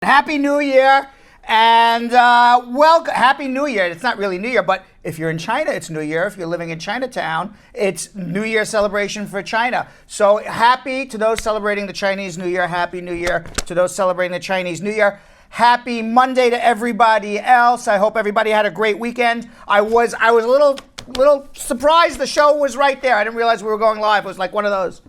Happy New Year and welcome. Happy New Year. It's not really New Year, but if you're in China, it's New Year. If you're living in Chinatown, it's New Year celebration for China. So happy to those celebrating the Chinese New Year. Happy New Year to those celebrating the Chinese New Year. Happy Monday to everybody else. I hope everybody had a great weekend. I was a little surprised the show was right there. I didn't realize we were going live. It was like one of those,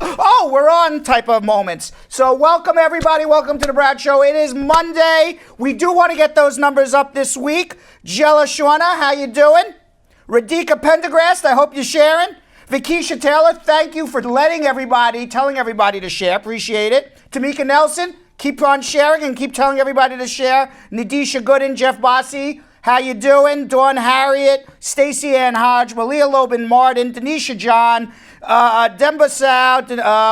oh, we're on type of moments. So welcome everybody. Welcome to the Brad Show. It is Monday. We do want to get those numbers up this week. Jella Shwana, how you doing? Radhika Pendergrast, I hope you're sharing. Vikisha Taylor, thank you for telling everybody to share. Appreciate it. Tamika Nelson, keep on sharing and keep telling everybody to share. Nadisha Gooden, Jeff Bossi, how you doing? Dawn Harriet, Stacey Ann Hodge, Malia Lobin Martin, Denisha John, Demba Sow,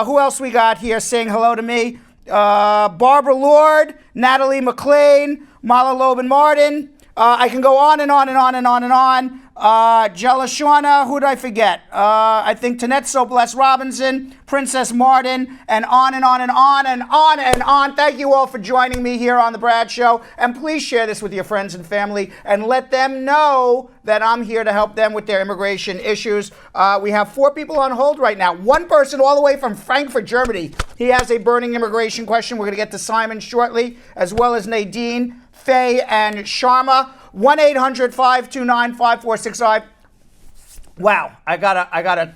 who else we got here saying hello to me? Barbara Lord, Natalie McLean, Mala Lobin Martin. I can go on and on and on and on and on. Jella Shauna, who did I forget? I think Tanetso Bless Robinson, Princess Martin, and on and on and on and on and on. Thank you all for joining me here on The Brad Show. And please share this with your friends and family and let them know that I'm here to help them with their immigration issues. We have 4 people on hold right now. One person all the way from Frankfurt, Germany. He has a burning immigration question. We're going to get to Simon shortly, as well as Nadine, Faye, and Sharma. 1-800-529-5465. Wow, I gotta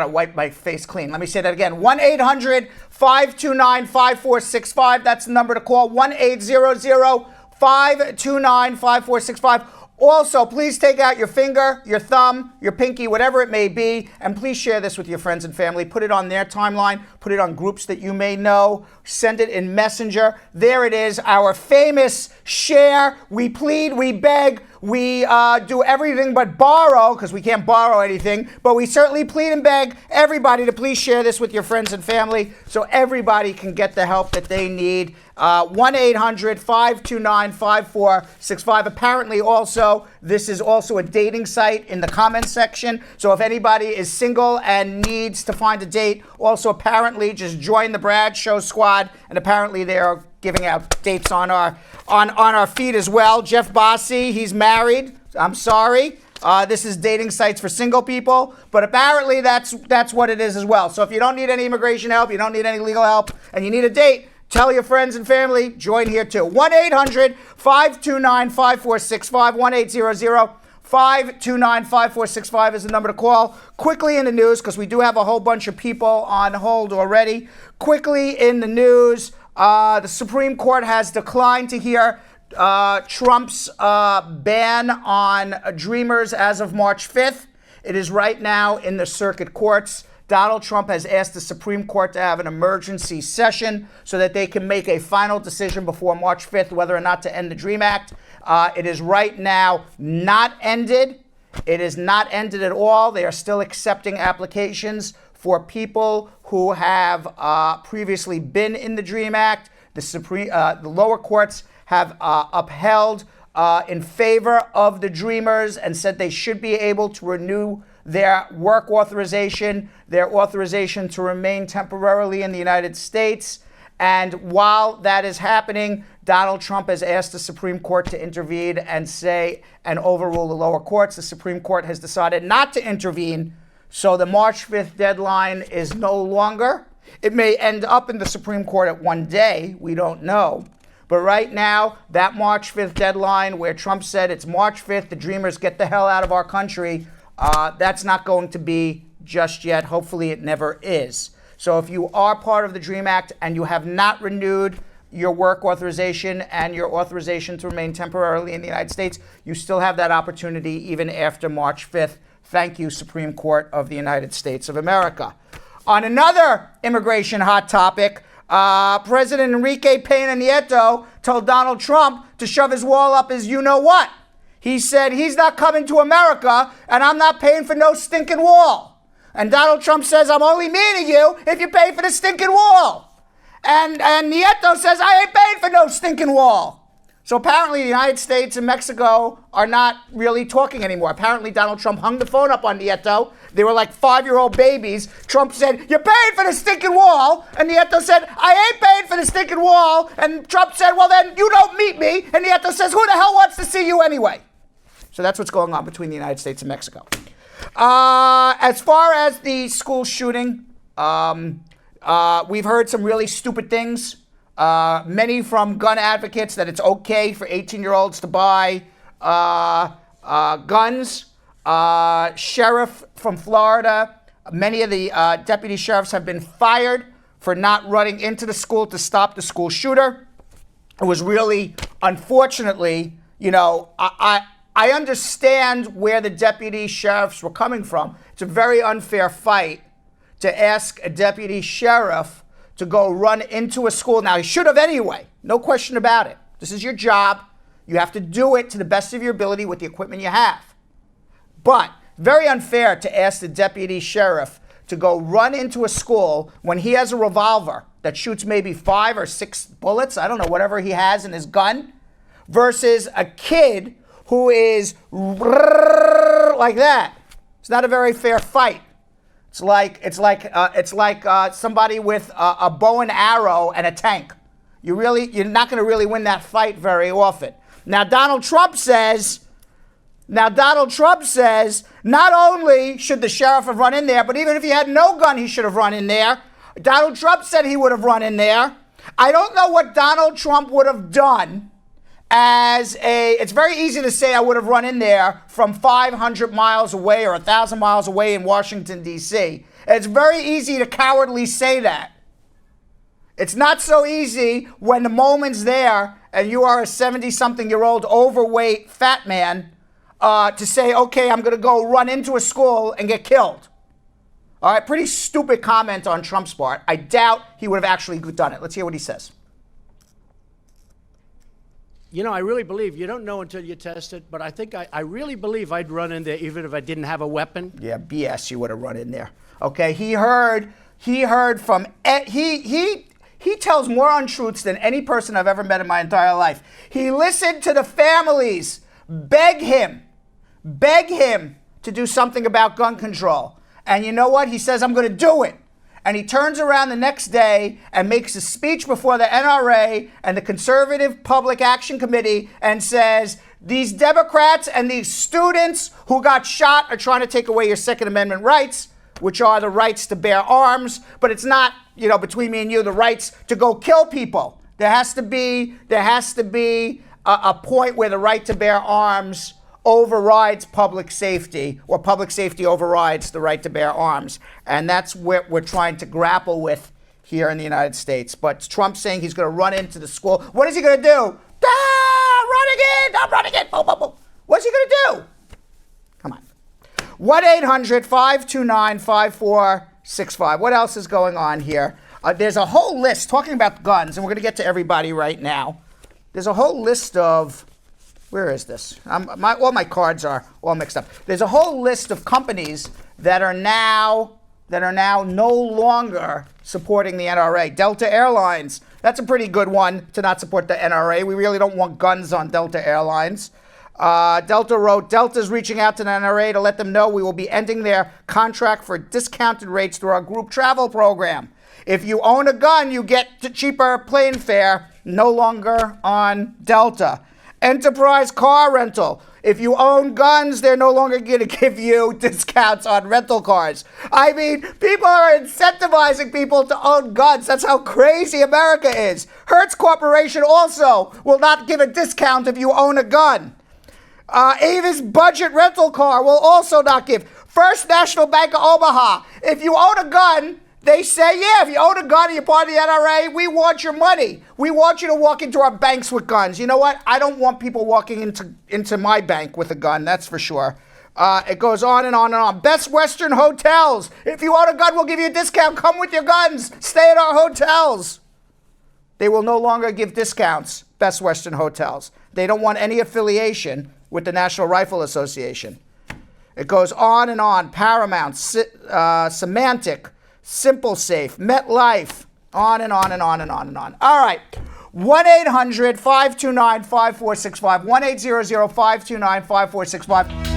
wipe my face clean. Let me say that again. 1-800-529-5465. That's the number to call. 1-800-529-5465. Also, please take out your finger, your thumb, your pinky, whatever it may be, and please share this with your friends and family. Put it on their timeline. Put it on groups that you may know. Send it in Messenger. There it is, our famous share. We plead, we beg, we do everything but borrow, because we can't borrow anything, but we certainly plead and beg everybody to please share this with your friends and family so everybody can get the help that they need. 1-800-529-5465. Apparently also, this is also a dating site in the comments section. So if anybody is single and needs to find a date, also apparently just join the Brad Show squad. And apparently they are giving out dates on our feed as well. Jeff Bossi, he's married. I'm sorry. This is dating sites for single people, but apparently that's what it is as well. So if you don't need any immigration help, you don't need any legal help, and you need a date, tell your friends and family, join here too. 1-800-529-5465, 1-800-529-5465 is the number to call. Quickly in the news, because we do have a whole bunch of people on hold already. Quickly in the news, the Supreme Court has declined to hear Trump's ban on Dreamers as of March 5th. It is right now in the circuit courts. Donald Trump has asked the Supreme Court to have an emergency session so that they can make a final decision before March 5th whether or not to end the DREAM Act. It is right now not ended. It is not ended at all. They are still accepting applications for people who have previously been in the DREAM Act. The lower courts have upheld in favor of the Dreamers and said they should be able to renew their work authorization, their authorization to remain temporarily in the United States. And while that is happening, Donald Trump has asked the Supreme Court to intervene and overrule the lower courts. The Supreme Court has decided not to intervene, so the March 5th deadline is no longer. It may end up in the Supreme Court at one day, we don't know. But right now, that March 5th deadline where Trump said it's March 5th, the Dreamers get the hell out of our country, that's not going to be just yet. Hopefully it never is. So if you are part of the DREAM Act and you have not renewed your work authorization and your authorization to remain temporarily in the United States, you still have that opportunity even after March 5th. Thank you, Supreme Court of the United States of America. On another immigration hot topic, President Enrique Peña Nieto told Donald Trump to shove his wall up his you-know-what. He said he's not coming to America and I'm not paying for no stinking wall. And Donald Trump says, I'm only meeting you if you pay for the stinking wall. And Nieto says, I ain't paying for no stinking wall. So apparently the United States and Mexico are not really talking anymore. Apparently Donald Trump hung the phone up on Nieto They were like 5-year-old babies. Trump said, "You're paying for the stinking wall." And Nieto said, "I ain't paying for the stinking wall." And Trump said, "Well, then you don't meet me." And Nieto says, "Who the hell wants to see you anyway?" So that's what's going on between the United States and Mexico. As far as the school shooting, we've heard some really stupid things. Many from gun advocates that it's okay for 18-year-olds to buy guns. Sheriff from Florida, many of the deputy sheriffs have been fired for not running into the school to stop the school shooter. It was really, unfortunately, I understand where the deputy sheriffs were coming from. It's a very unfair fight to ask a deputy sheriff to go run into a school. Now, he should have anyway, no question about it. This is your job. You have to do it to the best of your ability with the equipment you have. But very unfair to ask the deputy sheriff to go run into a school when he has a revolver that shoots maybe 5 or 6 bullets, I don't know, whatever he has in his gun, versus a kid who is like that. It's not a very fair fight. It's like somebody with a bow and arrow and a tank. You're not going to really win that fight very often. Now Donald Trump says, not only should the sheriff have run in there, but even if he had no gun, he should have run in there. Donald Trump said he would have run in there. I don't know what Donald Trump would have done it's very easy to say I would have run in there from 500 miles away or 1,000 miles away in Washington, D.C. It's very easy to cowardly say that. It's not so easy when the moment's there and you are a 70-something-year-old overweight fat man to say, okay, I'm going to go run into a school and get killed. All right, pretty stupid comment on Trump's part. I doubt he would have actually done it. Let's hear what he says. I really believe, you don't know until you test it, but I think I really believe I'd run in there even if I didn't have a weapon. Yeah, BS, you would have run in there. Okay, he heard from, he tells more untruths than any person I've ever met in my entire life. He listened to the families beg him to do something about gun control. And you know what? He says, I'm going to do it. And he turns around the next day and makes a speech before the NRA and the Conservative Public Action Committee and says, these Democrats and these students who got shot are trying to take away your Second Amendment rights, which are the rights to bear arms. But it's not, between me and you, the rights to go kill people. There has to be a point where the right to bear arms overrides public safety, or public safety overrides the right to bear arms. And that's what we're trying to grapple with here in the United States. But Trump's saying he's going to run into the school. What is he going to do? I'm running in. Boom, boom, boom. What's he going to do? Come on. 1-800-529-5465. What else is going on here? There's a whole list talking about guns, and we're going to get to everybody right now. There's a whole list of... Where is this? All my cards are all mixed up. There's a whole list of companies that are now no longer supporting the NRA. Delta Airlines, that's a pretty good one to not support the NRA. We really don't want guns on Delta Airlines. Delta wrote, Delta's reaching out to the NRA to let them know we will be ending their contract for discounted rates through our group travel program. If you own a gun, you get cheaper plane fare, no longer on Delta. Enterprise car rental. If you own guns, they're no longer going to give you discounts on rental cars. I mean, people are incentivizing people to own guns. That's how crazy America is. Hertz Corporation also will not give a discount if you own a gun. Avis Budget Rental Car will also not give. First National Bank of Omaha. If you own a gun, they say, yeah, if you own a gun and you're part of the NRA, we want your money. We want you to walk into our banks with guns. You know what? I don't want people walking into my bank with a gun, that's for sure. It goes on and on and on. Best Western Hotels. If you own a gun, we'll give you a discount. Come with your guns. Stay at our hotels. They will no longer give discounts, Best Western Hotels. They don't want any affiliation with the National Rifle Association. It goes on and on. Paramount, Symantec, Simple Safe, MetLife, on and on and on and on and on. All right. 1-800-529-5465. 1-800-529-5465.